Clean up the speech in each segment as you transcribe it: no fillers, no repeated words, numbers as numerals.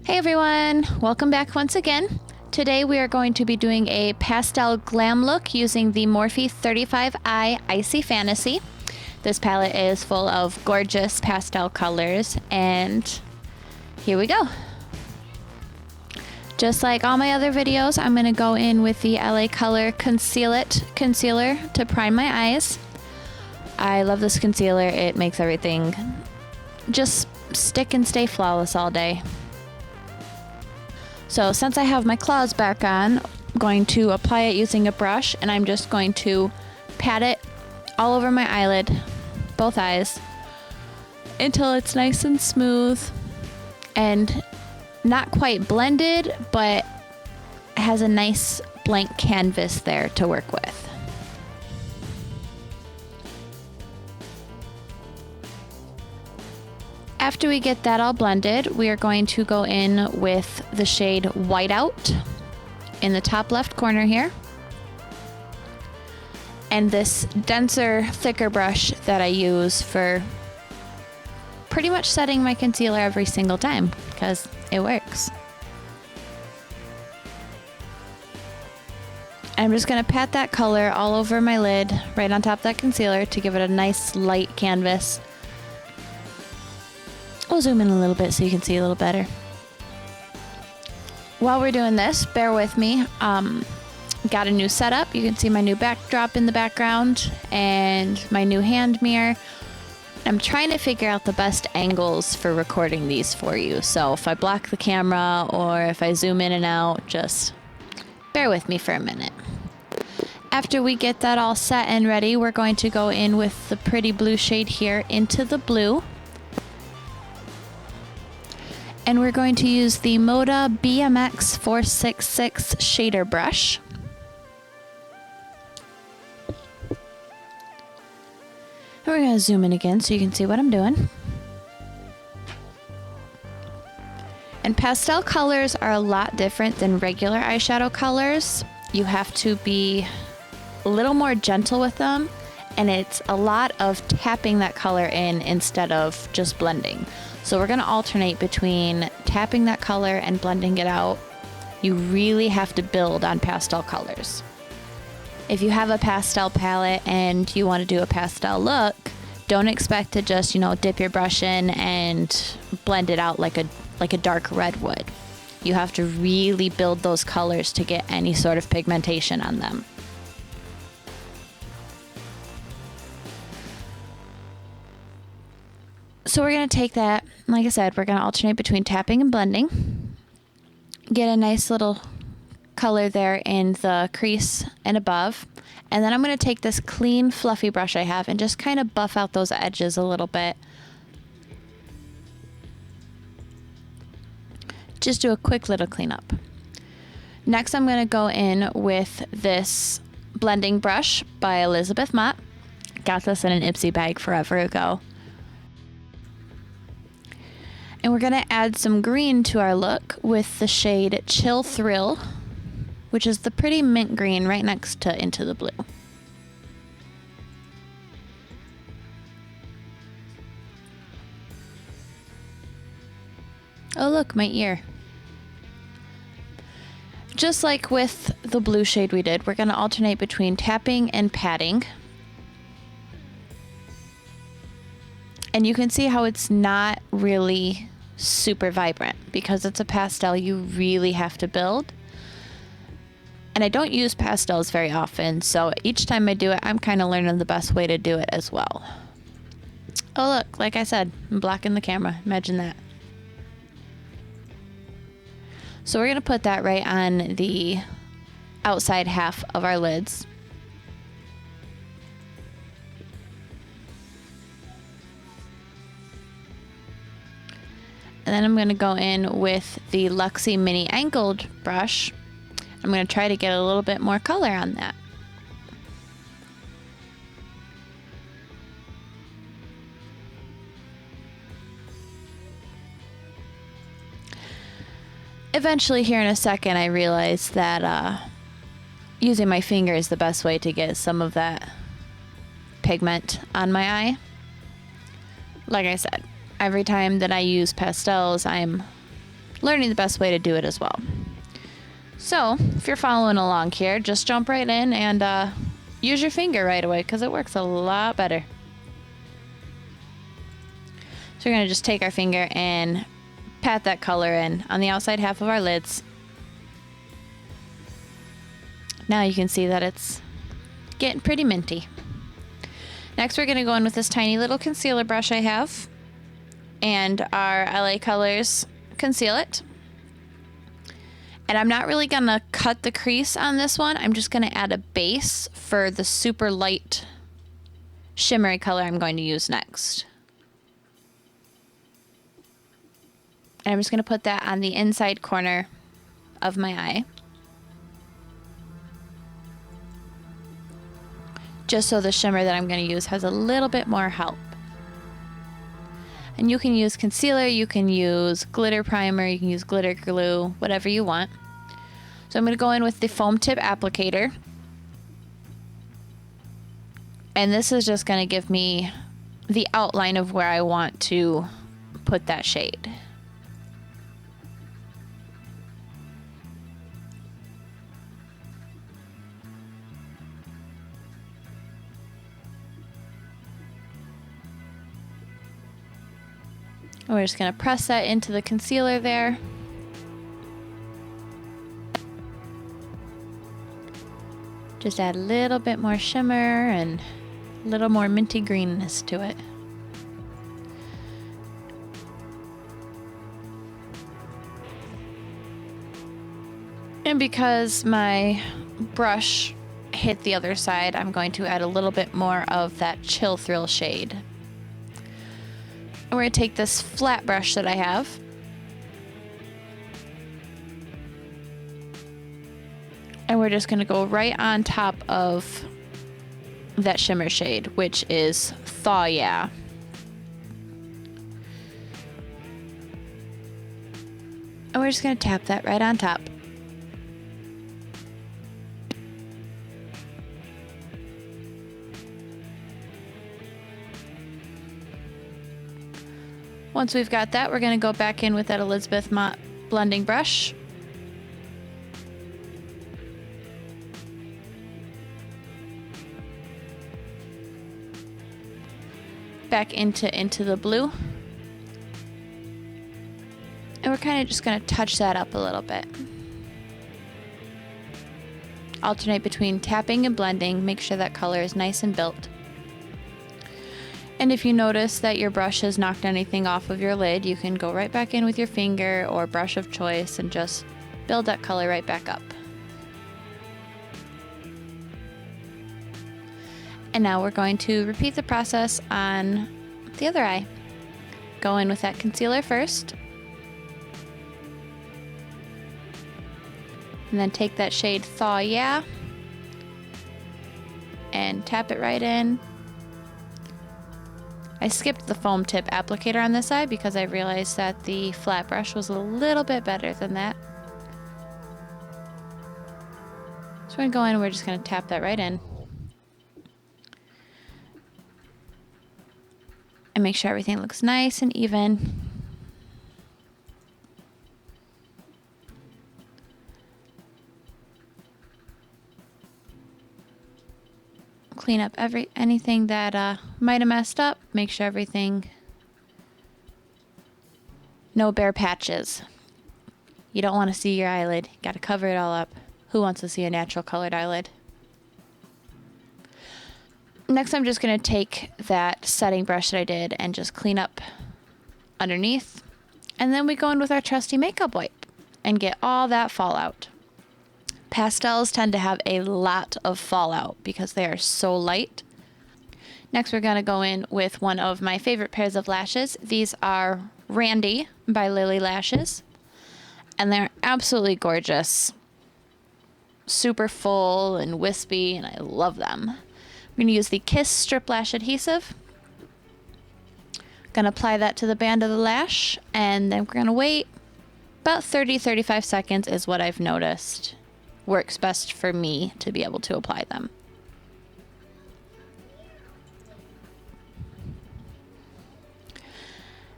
Hey everyone, welcome back once again. Today we are going to be doing a pastel glam look using the Morphe 35i Icy Fantasy. This palette is full of gorgeous pastel colors, and here we go. Just like all my other videos, I'm going to go in with the LA Color Conceal It concealer to prime my eyes. I love this concealer. It makes everything just stick and stay flawless all day. So since I have my claws back on, I'm going to apply it using a brush, and I'm just going to pat it all over my eyelid, both eyes, until it's nice and smooth and not quite blended, but has a nice blank canvas there to work with. After we get that all blended, we are going to go in with the shade Whiteout in the top left corner here. And this denser, thicker brush that I use for pretty much setting my concealer every single time, because it works. I'm just going to pat that color all over my lid, right on top of that concealer, to give it a nice light canvas. We'll zoom in a little bit so you can see a little better. While we're doing this, bear with me. Got a new setup. You can see my new backdrop in the background and my new hand mirror. I'm trying to figure out the best angles for recording these for you. So if I block the camera or if I zoom in and out, just bear with me for a minute. After we get that all set and ready, we're going to go in with the pretty blue shade here into the blue. And we're going to use the Moda BMX 466 shader brush. And we're going to zoom in again so you can see what I'm doing. And pastel colors are a lot different than regular eyeshadow colors. You have to be a little more gentle with them, and it's a lot of tapping that color in instead of just blending. So we're going to alternate between tapping that color and blending it out. You really have to build on pastel colors. If you have a pastel palette and you want to do a pastel look, don't expect to just, dip your brush in and blend it out like a dark red would. You have to really build those colors to get any sort of pigmentation on them. So we're going to take that, like I said, we're going to alternate between tapping and blending. Get a nice little color there in the crease and above. And then I'm going to take this clean, fluffy brush I have and just kind of buff out those edges a little bit. Just do a quick little cleanup. Next, I'm going to go in with this blending brush by Elizabeth Mott. Got this in an Ipsy bag forever ago. And we're going to add some green to our look with the shade Chill Thrill, which is the pretty mint green right next to Into the Blue. Oh look, my ear. Just like with the blue shade we did, we're going to alternate between tapping and patting. And you can see how it's not really super vibrant because it's a pastel. You really have to build. And I don't use pastels very often, so each time I do it, I'm kind of learning the best way to do it as well. Oh look, like I said, I'm blocking the camera. Imagine that. So we're going to put that right on the outside half of our lids. And then I'm going to go in with the Luxie Mini Angled brush. I'm going to try to get a little bit more color on that. Eventually, here in a second, I realized that using my finger is the best way to get some of that pigment on my eye. Like I said, every time that I use pastels, I'm learning the best way to do it as well. So if you're following along here, just jump right in and use your finger right away because it works a lot better. So we're going to just take our finger and pat that color in on the outside half of our lids. Now you can see that it's getting pretty minty. Next, we're going to go in with this tiny little concealer brush I have and our LA Colors Conceal-It. And I'm not really going to cut the crease on this one. I'm just going to add a base for the super light shimmery color I'm going to use next. And I'm just going to put that on the inside corner of my eye. Just so the shimmer that I'm going to use has a little bit more help. And you can use concealer, you can use glitter primer, you can use glitter glue, whatever you want. So I'm going to go in with the foam tip applicator. And this is just going to give me the outline of where I want to put that shade. And we're just going to press that into the concealer there. Just add a little bit more shimmer and a little more minty greenness to it. And because my brush hit the other side, I'm going to add a little bit more of that Chill Thrill shade. We're going to take this flat brush that I have and we're just going to go right on top of that shimmer shade, which is Thaw Yeah. And we're just going to tap that right on top. Once we've got that, we're going to go back in with that Elizabeth Mott blending brush. Back into the blue. And we're kind of just going to touch that up a little bit. Alternate between tapping and blending, make sure that color is nice and built. And if you notice that your brush has knocked anything off of your lid, you can go right back in with your finger or brush of choice and just build that color right back up. And now we're going to repeat the process on the other eye. Go in with that concealer first. And then take that shade Thaw Yeah and tap it right in. I skipped the foam tip applicator on this side because I realized that the flat brush was a little bit better than that. So we're going to go in and we're just going to tap that right in. And make sure everything looks nice and even. Clean up anything that might have messed up. Make sure everything, no bare patches. You don't want to see your eyelid. Got to cover it all up. Who wants to see a natural colored eyelid? Next, I'm just going to take that setting brush that I did and just clean up underneath. And then we go in with our trusty makeup wipe and get all that fallout. Pastels tend to have a lot of fallout because they are so light. Next, we're going to go in with one of my favorite pairs of lashes. These are Randy by Lily Lashes, and they're absolutely gorgeous. Super full and wispy, and I love them. I'm going to use the Kiss Strip Lash Adhesive. Going to apply that to the band of the lash, and then we're going to wait. About 30-35 seconds is what I've noticed works best for me to be able to apply them.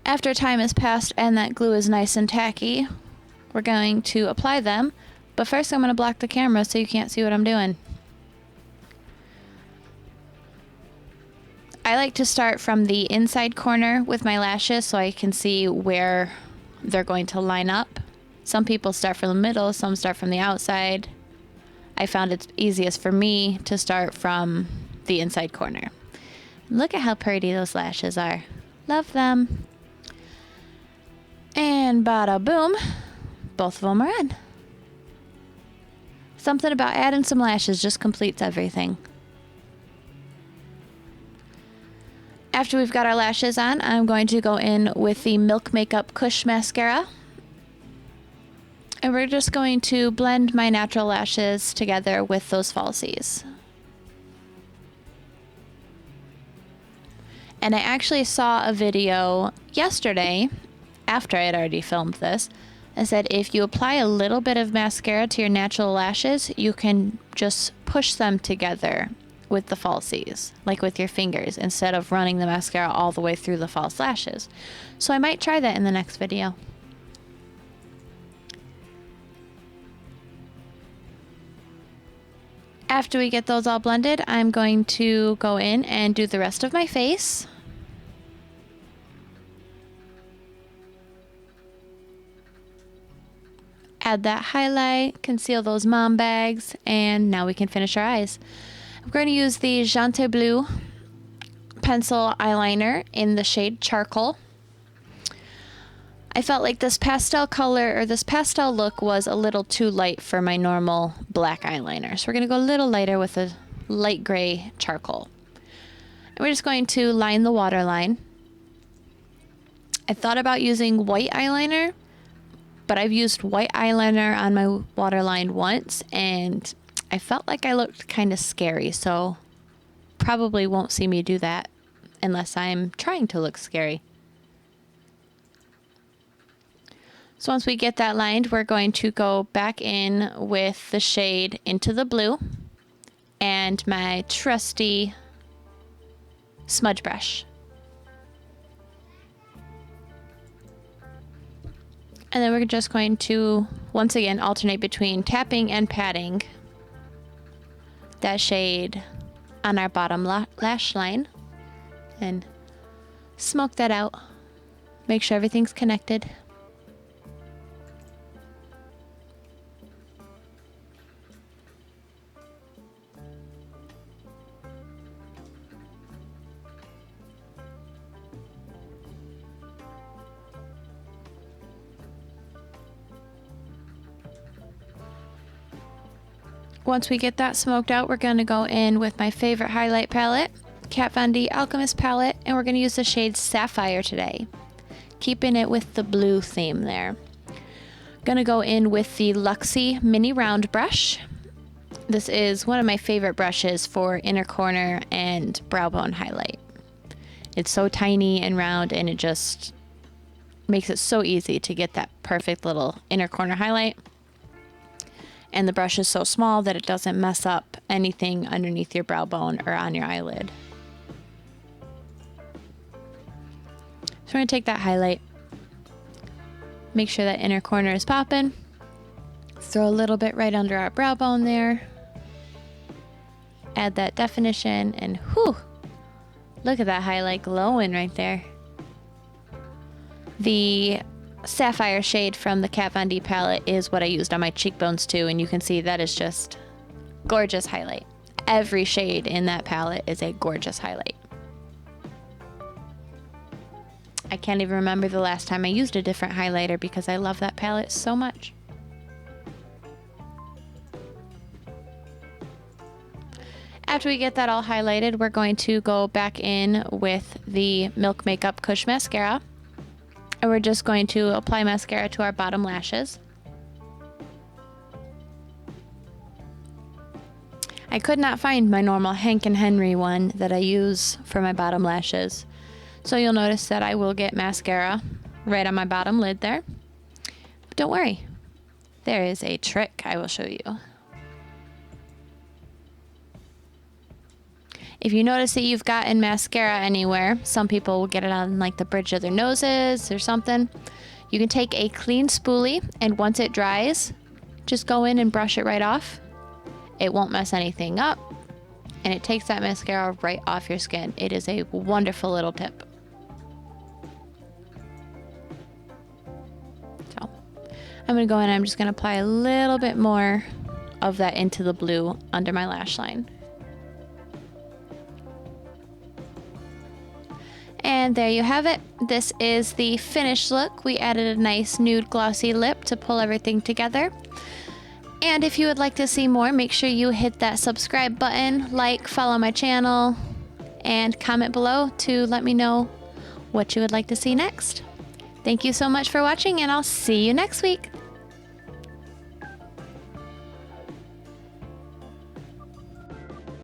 After time has passed and that glue is nice and tacky, we're going to apply them. But first I'm going to block the camera so you can't see what I'm doing. I like to start from the inside corner with my lashes so I can see where they're going to line up. Some people start from the middle, some start from the outside. I found it's easiest for me to start from the inside corner. Look at how pretty those lashes are. Love them. And bada boom, both of them are on. Something about adding some lashes just completes everything. After we've got our lashes on, I'm going to go in with the Milk Makeup Kush Mascara. And we're just going to blend my natural lashes together with those falsies. And I actually saw a video yesterday, after I had already filmed this, that said if you apply a little bit of mascara to your natural lashes, you can just push them together with the falsies, like with your fingers, instead of running the mascara all the way through the false lashes. So I might try that in the next video. After we get those all blended, I'm going to go in and do the rest of my face. Add that highlight, conceal those mom bags, and now we can finish our eyes. I'm going to use the Jante Blue pencil eyeliner in the shade Charcoal. I felt like this pastel color, or this pastel look, was a little too light for my normal black eyeliner. So we're going to go a little lighter with a light gray charcoal. And we're just going to line the waterline. I thought about using white eyeliner, but I've used white eyeliner on my waterline once, and I felt like I looked kind of scary, so probably won't see me do that unless I'm trying to look scary. So once we get that lined, we're going to go back in with the shade Into the Blue and my trusty smudge brush. And then we're just going to, once again, alternate between tapping and patting that shade on our bottom lash line and smoke that out. Make sure everything's connected. Once we get that smoked out, we're going to go in with my favorite highlight palette, Kat Von D Alchemist palette, and we're going to use the shade Sapphire today, keeping it with the blue theme there. Going to go in with the Luxie mini round brush. This is one of my favorite brushes for inner corner and brow bone highlight. It's so tiny and round, and it just makes it so easy to get that perfect little inner corner highlight. And the brush is so small that it doesn't mess up anything underneath your brow bone or on your eyelid. So we're going to take that highlight, make sure that inner corner is popping, throw a little bit right under our brow bone there, add that definition, and whew, look at that highlight glowing right there. The Sapphire shade from the Kat Von D palette is what I used on my cheekbones too, and you can see that is just gorgeous highlight. Every shade in that palette is a gorgeous highlight. I can't even remember the last time I used a different highlighter because I love that palette so much. After we get that all highlighted, we're going to go back in with the Milk Makeup Kush Mascara. And we're just going to apply mascara to our bottom lashes. I could not find my normal Hank and Henry one that I use for my bottom lashes. So you'll notice that I will get mascara right on my bottom lid there. But don't worry, there is a trick I will show you. If you notice that you've gotten mascara anywhere, some people will get it on like the bridge of their noses or something, You can take a clean spoolie, and once it dries, just go in and brush it right off. It won't mess anything up, and it takes that mascara right off your skin. It is a wonderful little tip. So I'm gonna go in and I'm just gonna apply a little bit more of that into the blue under my lash line. And there you have it. This is the finished look. We added a nice nude glossy lip to pull everything together. And if you would like to see more, make sure you hit that subscribe button, like, follow my channel, and comment below to let me know what you would like to see next. Thank you so much for watching, and I'll see you next week.